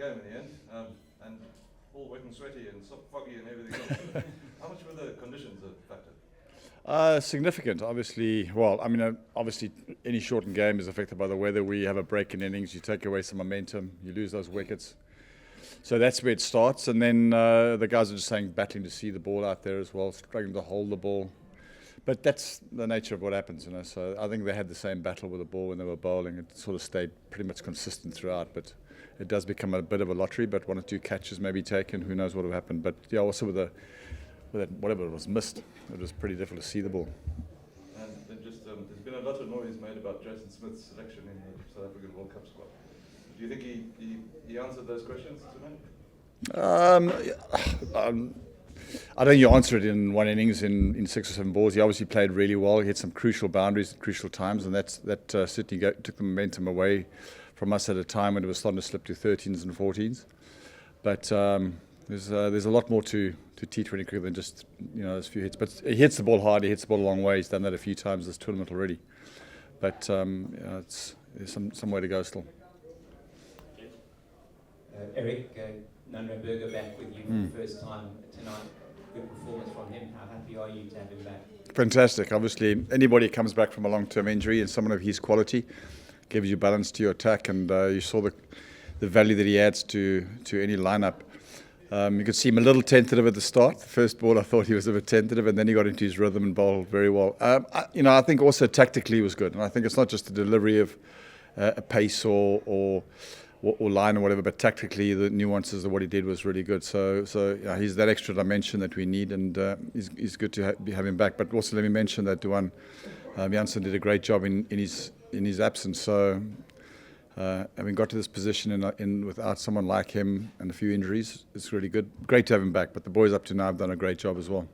game in the end, and all wet and sweaty and foggy and everything else. How much were the conditions a factor? Significant, obviously. Well, I mean, obviously, any shortened game is affected by the weather. We have a break in innings, you take away some momentum, you lose those wickets. So that's where it starts, and then the guys are just saying battling to see the ball out there as well, struggling to hold the ball. But that's the nature of what happens, you know. So I think they had the same battle with the ball when they were bowling. It sort of stayed pretty much consistent throughout, but it does become a bit of a lottery. But 1 or 2 catches maybe taken, who knows what will happen. But yeah, also with that whatever was missed, it was pretty difficult to see the ball. And then just there's been a lot of noise made about Jason Smith's selection in the South African World Cup squad. Do you think he answered those questions tonight? I don't think you answer it in one innings in 6 or 7 balls. He obviously played really well. He hit some crucial boundaries at crucial times, and that certainly took the momentum away from us at a time when it was starting to slip to 13s and 14s. But there's a lot more to T20 cricket than just those few hits. But he hits the ball hard. He hits the ball a long way. He's done that a few times this tournament already. But there's some way to go still. Eric, Nunrenberger back with you for the first time tonight. Good performance from him. How happy are you to have him back? Fantastic. Obviously, anybody who comes back from a long-term injury and someone of his quality gives you balance to your attack, and you saw the value that he adds to any lineup. You could see him a little tentative at the start. The first ball, I thought he was a bit tentative, and then he got into his rhythm and bowled very well. I think also tactically he was good, and I think it's not just the delivery of a pace or line or whatever, but tactically the nuances of what he did was really good. So he's that extra dimension that we need, and he's good to have him back. But also let me mention that Duan Janssen did a great job in his absence. So having got to this position in without someone like him and a few injuries, it's really good. Great to have him back. But the boys up to now have done a great job as well.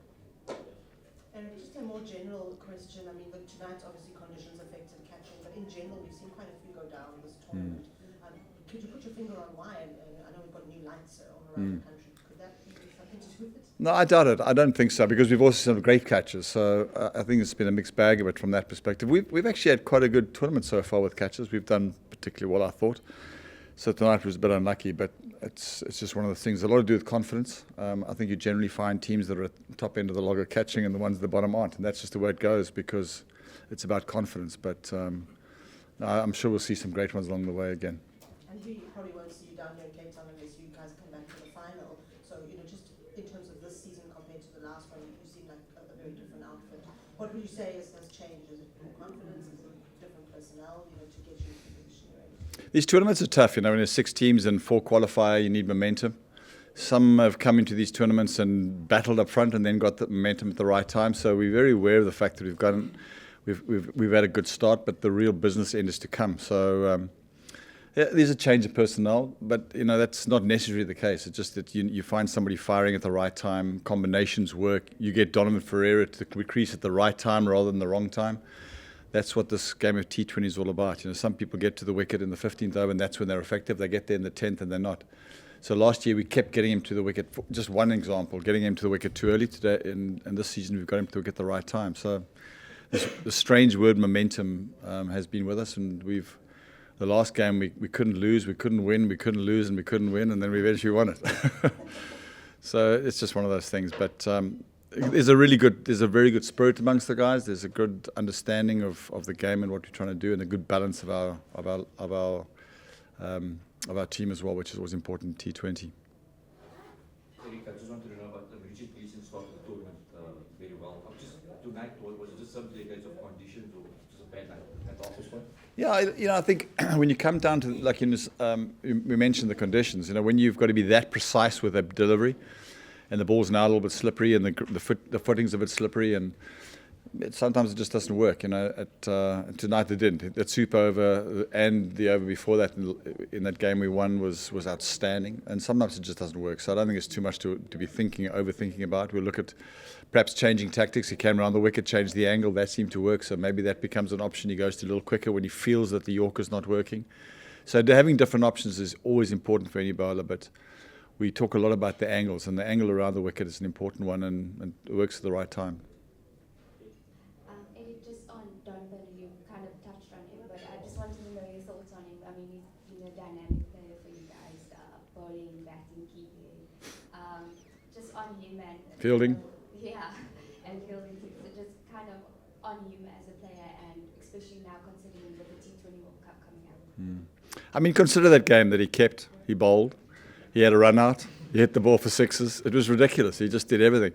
And just a more general question. I mean, tonight obviously conditions affected catching, but in general we've seen quite a few go down this tournament. Could you put your finger on why? I know we've got new lights all around the country. Could that be something to do with it? No, I doubt it. I don't think so, because we've also seen some great catches. So I think it's been a mixed bag of it from that perspective. We've actually had quite a good tournament so far with catches. We've done particularly well, I thought. So tonight was a bit unlucky, but it's just one of the things. A lot to do with confidence. I think you generally find teams that are at the top end of the log are catching and the ones at the bottom aren't. And that's just the way it goes, because it's about confidence. But I'm sure we'll see some great ones along the way again. And we probably won't see you down here in Cape Town unless you guys come back to the final. So, just in terms of this season compared to the last one, you seem like a very different outfit. What would you say has changed? Is it more confidence? Is it different personnel, to get you into the position you're in? These tournaments are tough, when there's 6 teams and 4 qualifier, you need momentum. Some have come into these tournaments and battled up front and then got the momentum at the right time. So we're very aware of the fact that we've had a good start, but the real business end is to come. So there's a change of personnel, but that's not necessarily the case. It's just that you find somebody firing at the right time, combinations work. You get Donovan Ferreira to the crease at the right time rather than the wrong time. That's what this game of T20 is all about. Some people get to the wicket in the 15th over, and that's when they're effective. They get there in the 10th, and they're not. So last year we kept getting him to the wicket. Just one example, getting him to the wicket too early today, and this season we've got him to the wicket at the right time. So the strange word momentum has been with us, and the last game we couldn't lose, we couldn't win, we couldn't lose, and we couldn't win, and then we eventually won it. So it's just one of those things. But there's a very good spirit amongst the guys. There's a good understanding of the game and what we're trying to do, and a good balance of our team as well, which is always important in T20. Eric, I just wanted to know about the Richard Gleeson started the tournament very well. Tonight, was it just simply a case of conditions or just a bad night at the office one? Yeah, I think when you come down to, like we mentioned the conditions, when you've got to be that precise with a delivery, and the ball's now a little bit slippery, and the footing's a bit slippery, and sometimes it just doesn't work. Tonight it didn't. That super over and the over before that in that game we won was outstanding, and sometimes it just doesn't work. So I don't think it's too much to be overthinking about. We'll look at perhaps changing tactics. He came around the wicket, changed the angle. That seemed to work, so maybe that becomes an option. He goes to a little quicker when he feels that the Yorker's not working. So having different options is always important for any bowler, but we talk a lot about the angles, and the angle around the wicket is an important one, and it works at the right time. Eddie, just on Donovan, you kind of touched on him, but I just wanted to know your thoughts on him. I mean, he's been a dynamic player for you guys, bowling, batting, keeping. Just on him and Fielding. Yeah, and fielding too. So just kind of on him as a player, and especially now considering with the T20 World Cup coming up. I mean, consider that game that he kept. He bowled. He had a run out. He hit the ball for sixes. It was ridiculous. He just did everything.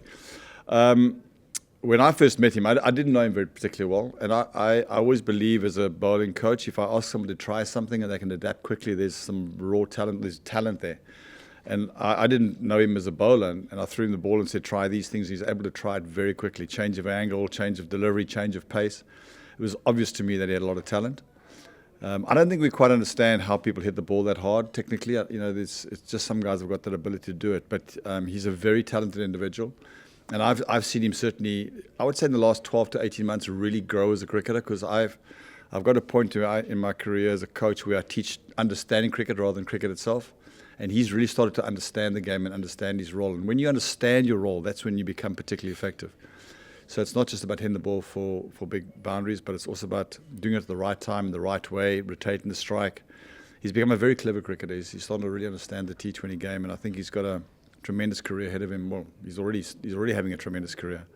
When I first met him, I didn't know him very particularly well. And I always believe as a bowling coach, if I ask someone to try something and they can adapt quickly, there's some raw talent, there's talent there. And I didn't know him as a bowler, and I threw him the ball and said, try these things. He's able to try it very quickly. Change of angle, change of delivery, change of pace. It was obvious to me that he had a lot of talent. I don't think we quite understand how people hit the ball that hard technically. It's just some guys have got that ability to do it. But he's a very talented individual. And I've seen him certainly, I would say in the last 12 to 18 months, really grow as a cricketer, because I've got a point in my career as a coach where I teach understanding cricket rather than cricket itself. And he's really started to understand the game and understand his role. And when you understand your role, that's when you become particularly effective. So it's not just about hitting the ball for big boundaries, but it's also about doing it at the right time, the right way, rotating the strike. He's become a very clever cricketer. He's starting to really understand the T20 game, and I think he's got a tremendous career ahead of him. Well, he's already having a tremendous career.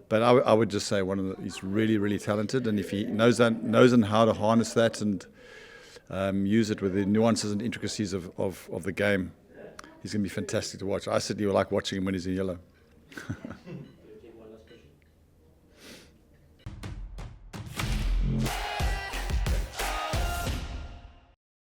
But I would just say he's really, really talented, and if he knows how to harness that and use it with the nuances and intricacies of the game, he's going to be fantastic to watch. I certainly like watching him when he's in yellow.